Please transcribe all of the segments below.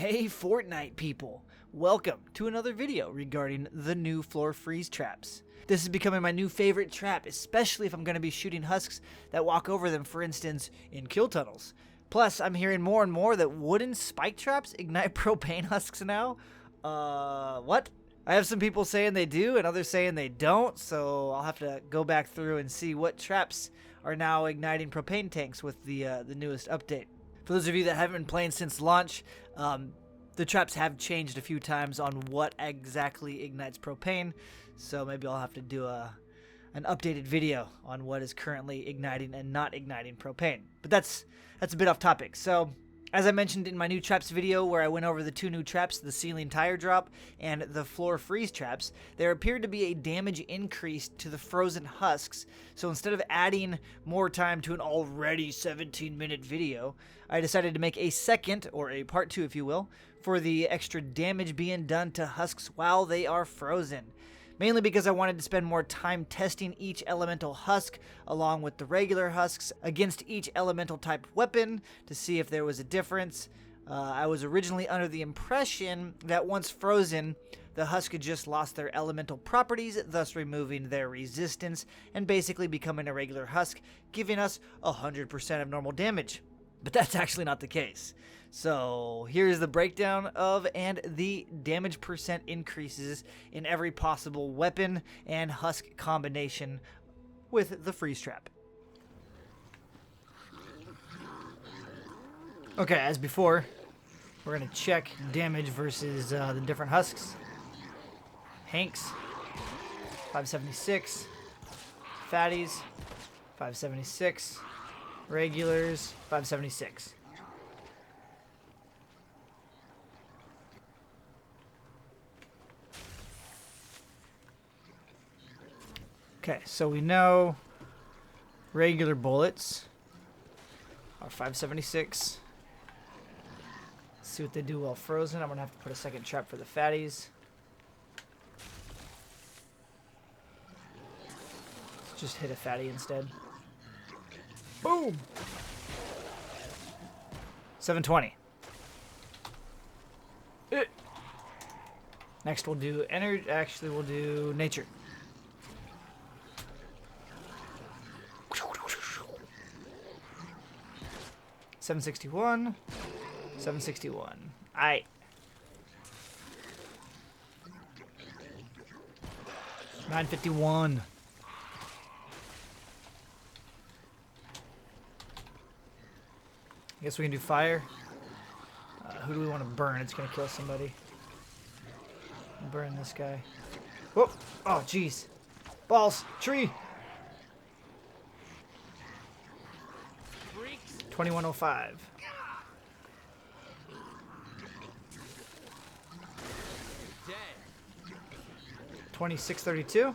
Hey Fortnite people, welcome to another video regarding the new floor freeze traps. This is becoming my new favorite trap, especially if I'm going to be shooting husks that walk over them, for instance, in kill tunnels. Plus, I'm hearing more and more that wooden spike traps ignite propane husks now. What? I have some people saying they do and others saying they don't, so I'll have to go back through and see what traps are now igniting propane tanks with the newest update. For those of you that haven't been playing since launch, the traps have changed a few times on what exactly ignites propane, so maybe I'll have to do an updated video on what is currently igniting and not igniting propane. But that's a bit off topic. So, as I mentioned in my new traps video where I went over the two new traps, the ceiling tire drop and the floor freeze traps, there appeared to be a damage increase to the frozen husks. So instead of adding more time to an already 17-minute video, I decided to make a second, or a part 2 if you will, for the extra damage being done to husks while they are frozen. Mainly because I wanted to spend more time testing each elemental husk along with the regular husks against each elemental type weapon to see if there was a difference. I was originally under the impression that once frozen, the husk had just lost their elemental properties, thus removing their resistance and basically becoming a regular husk, giving us 100% of normal damage. But that's actually not the case. So here's the breakdown of and the damage percent increases in every possible weapon and husk combination with the freeze trap. Okay, as before, we're going to check damage versus the different husks. Hanks, 576. Fatties, 576. Regulars, 576. Okay, so we know regular bullets are 576. Let's see what they do while frozen. I'm going to have to put a second trap for the fatties. Let's just hit a fatty instead. Boom! 720. Next we'll do energy. Actually, we'll do nature. $761. $761. Aight. $951. I guess we can do fire. Who do we want to burn? It's going to kill somebody. Burn this guy. Whoa! Oh, jeez. Balls! Tree! 2105. Dead. 2632.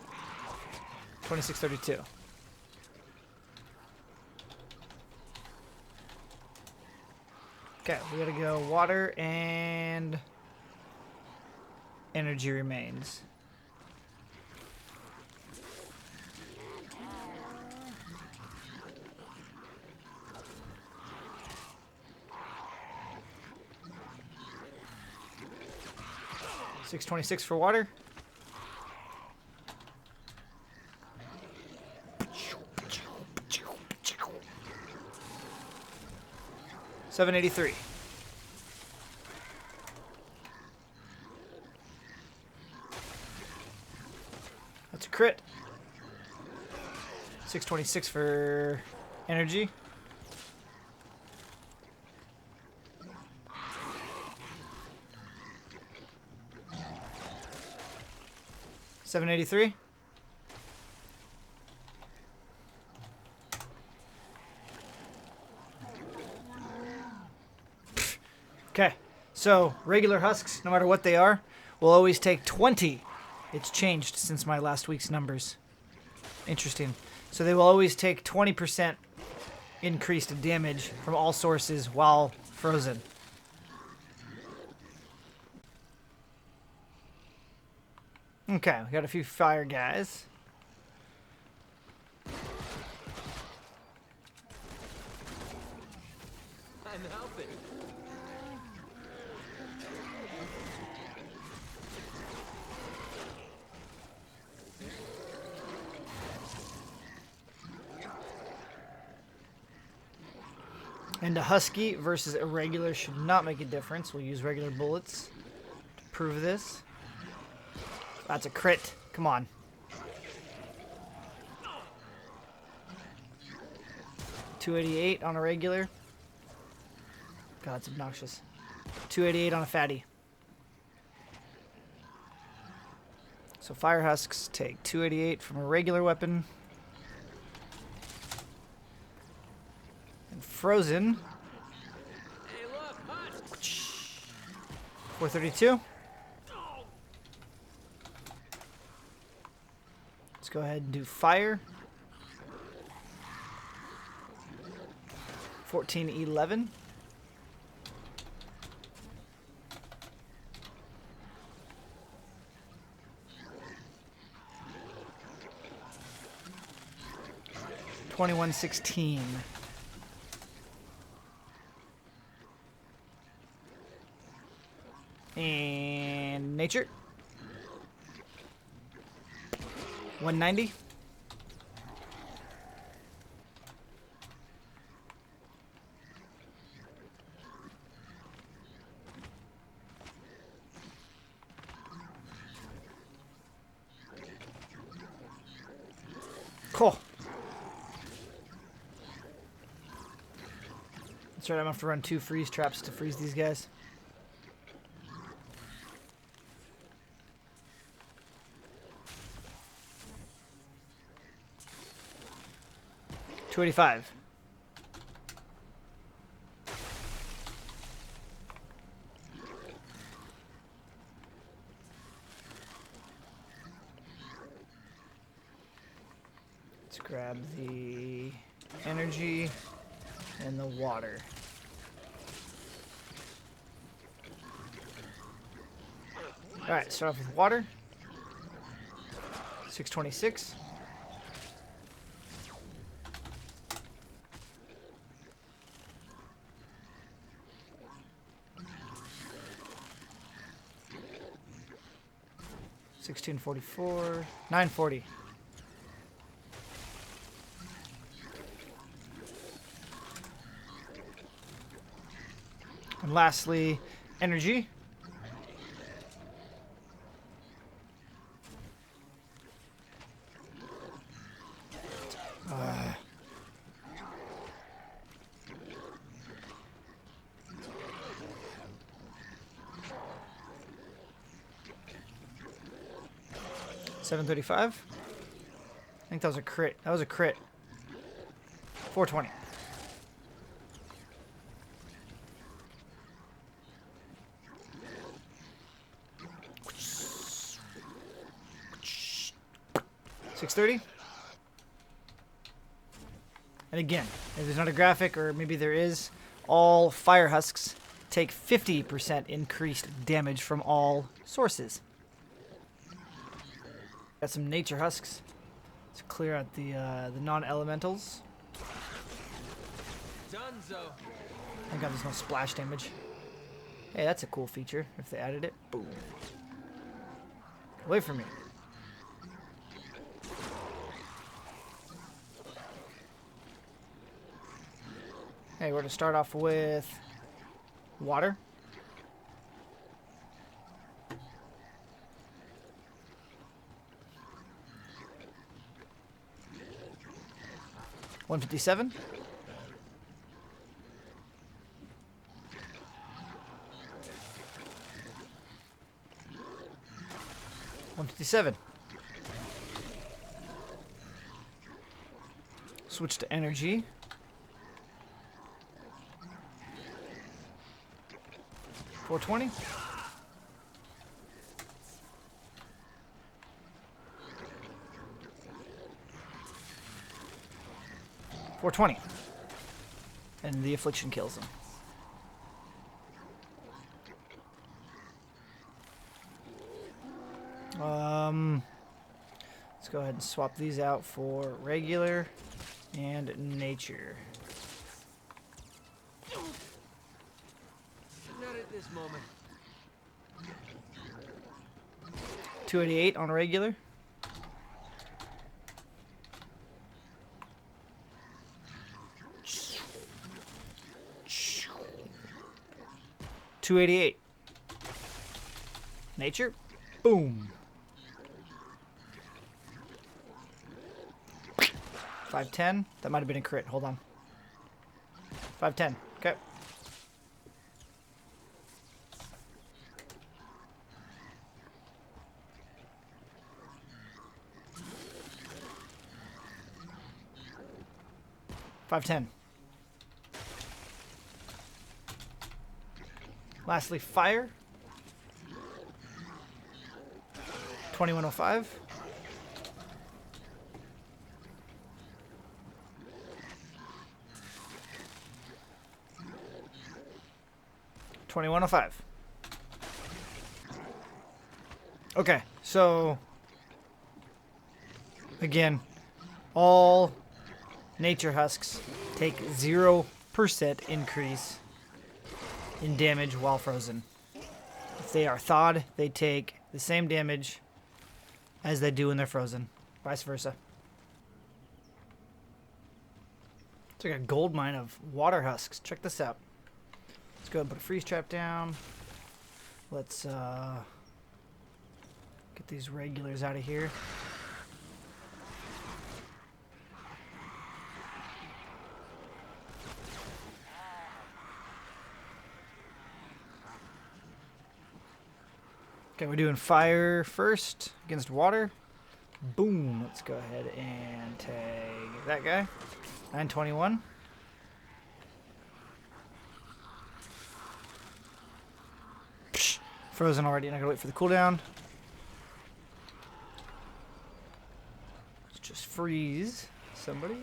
2632. Okay, we gotta go water and energy remains. $626 for water. $783. That's a crit. $626 for energy. $783. Okay, so regular husks, no matter what they are, will always take 20. It's changed since my last week's numbers. Interesting. So they will always take 20% increased damage from all sources while frozen. Okay, we got a few fire guys. I'm helping. And a husky versus a regular should not make a difference. We'll use regular bullets to prove this. That's a crit. Come on. $288 on a regular. God, it's obnoxious. $288 on a fatty. So fire husks take $288 from a regular weapon. And frozen. $432. Let's go ahead and do fire. $1411. $2116. And nature. $190. Cool. That's right, I'm gonna have to run 2 freeze traps to freeze these guys. $285. Let's grab the energy and the water. Alright, start off with water. 626. $16.44, $9.40. And lastly, energy. $735. I think that was a crit. That was a crit. $420. $630. And again, if there's not a graphic, or maybe there is, all fire husks take 50% increased damage from all sources. Got some nature husks. Let's clear out the non-elementals. Thank God there's no splash damage. Hey, that's a cool feature if they added it. Boom. Get away from me. Hey, we're gonna start off with water. $157. $157. Switch to energy. $420. $420. And the affliction kills him. Let's go ahead and swap these out for regular and nature. Not at this moment. 288 on regular. $288. Nature. Boom. 510. That might have been a crit. Hold on. 510. Okay. $510. Lastly, fire. 2105. $2105. Okay, so again, all nature husks take 0% increase in damage while frozen. If they are thawed, they take the same damage as they do when they're frozen. Vice versa. It's like a gold mine of water husks. Check this out. Let's go ahead and put a freeze trap down. Let's get these regulars out of here. Okay, we're doing fire first against water. Boom. Let's go ahead and tag that guy. 921. Psh, frozen already. Not gonna wait for the cooldown. Let's just freeze somebody.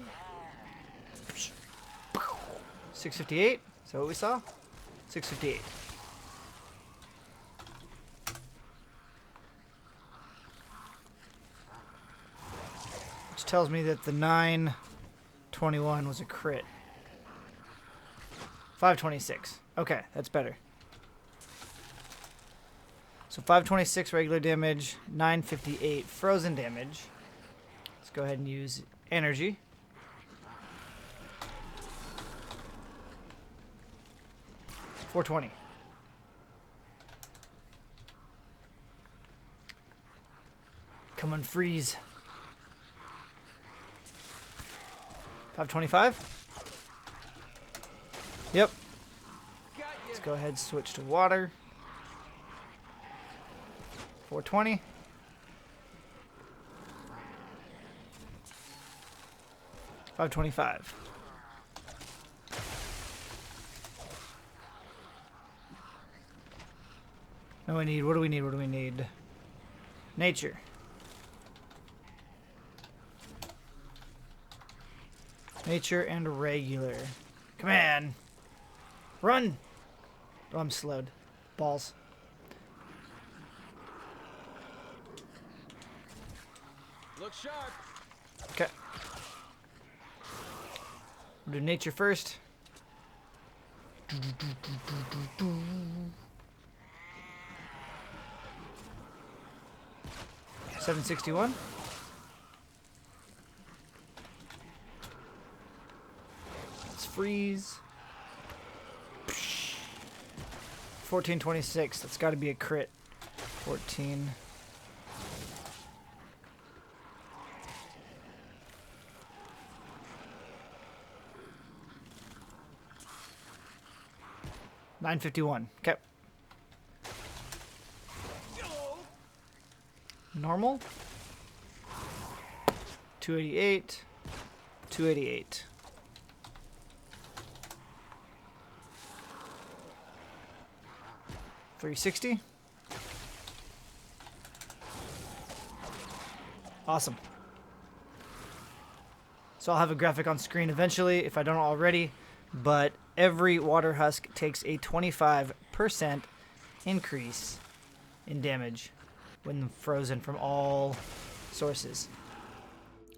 658. Is that what we saw? 658. Tells me that the 921 was a crit. 526. Okay, that's better. So 526 regular damage, 958 frozen damage. Let's go ahead and use energy. $420. Come on, freeze. 525. Yep. Let's go ahead and switch to water. 420. $525. Now we need, what do we need? What do we need? Nature. Nature and regular. Come on. Run. Oh, I'm slowed. Balls. Look sharp. Okay. We'll do nature first. 761. Let's freeze. 1426. That's got to be a crit. 14. $951. Okay. Normal. 288. 288. $360. Awesome. So I'll have a graphic on screen eventually if I don't already, but every water husk takes a 25% increase in damage when frozen from all sources.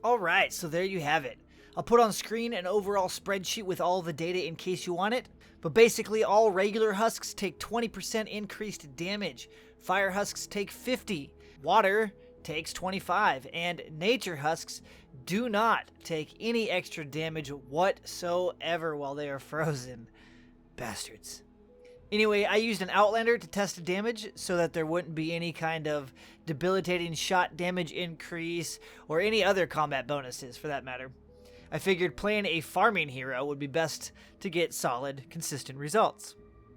Alright, so there you have it. I'll put on screen an overall spreadsheet with all the data in case you want it, but basically all regular husks take 20% increased damage. Fire husks take 50. Water takes 25, and nature husks do not take any extra damage whatsoever while they are frozen. Bastards. Anyway, I used an Outlander to test the damage so that there wouldn't be any kind of debilitating shot damage increase or any other combat bonuses for that matter. I figured playing a farming hero would be best to get solid, consistent results.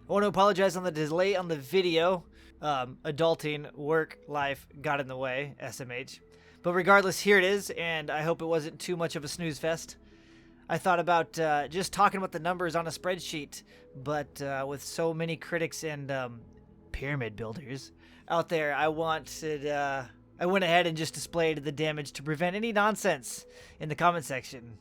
I want to apologize on the delay on the video. Adulting, work, life got in the way, SMH. But regardless, here it is, and I hope it wasn't too much of a snooze fest. I thought about just talking about the numbers on a spreadsheet, but with so many critics and pyramid builders out there, I went ahead and just displayed the damage to prevent any nonsense in the comment section.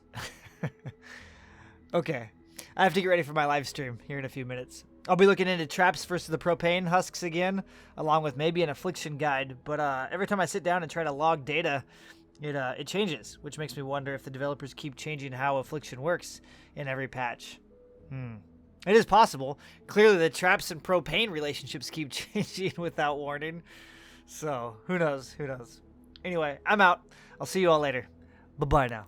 Okay, I have to get ready for my live stream here in a few minutes. I'll be looking into traps versus the propane husks again, along with maybe an affliction guide, but every time I sit down and try to log data, it changes, which makes me wonder if the developers keep changing how affliction works in every patch. It is possible. Clearly the traps and propane relationships keep changing without warning. So, who knows? Who knows? Anyway, I'm out. I'll see you all later. Bye-bye now.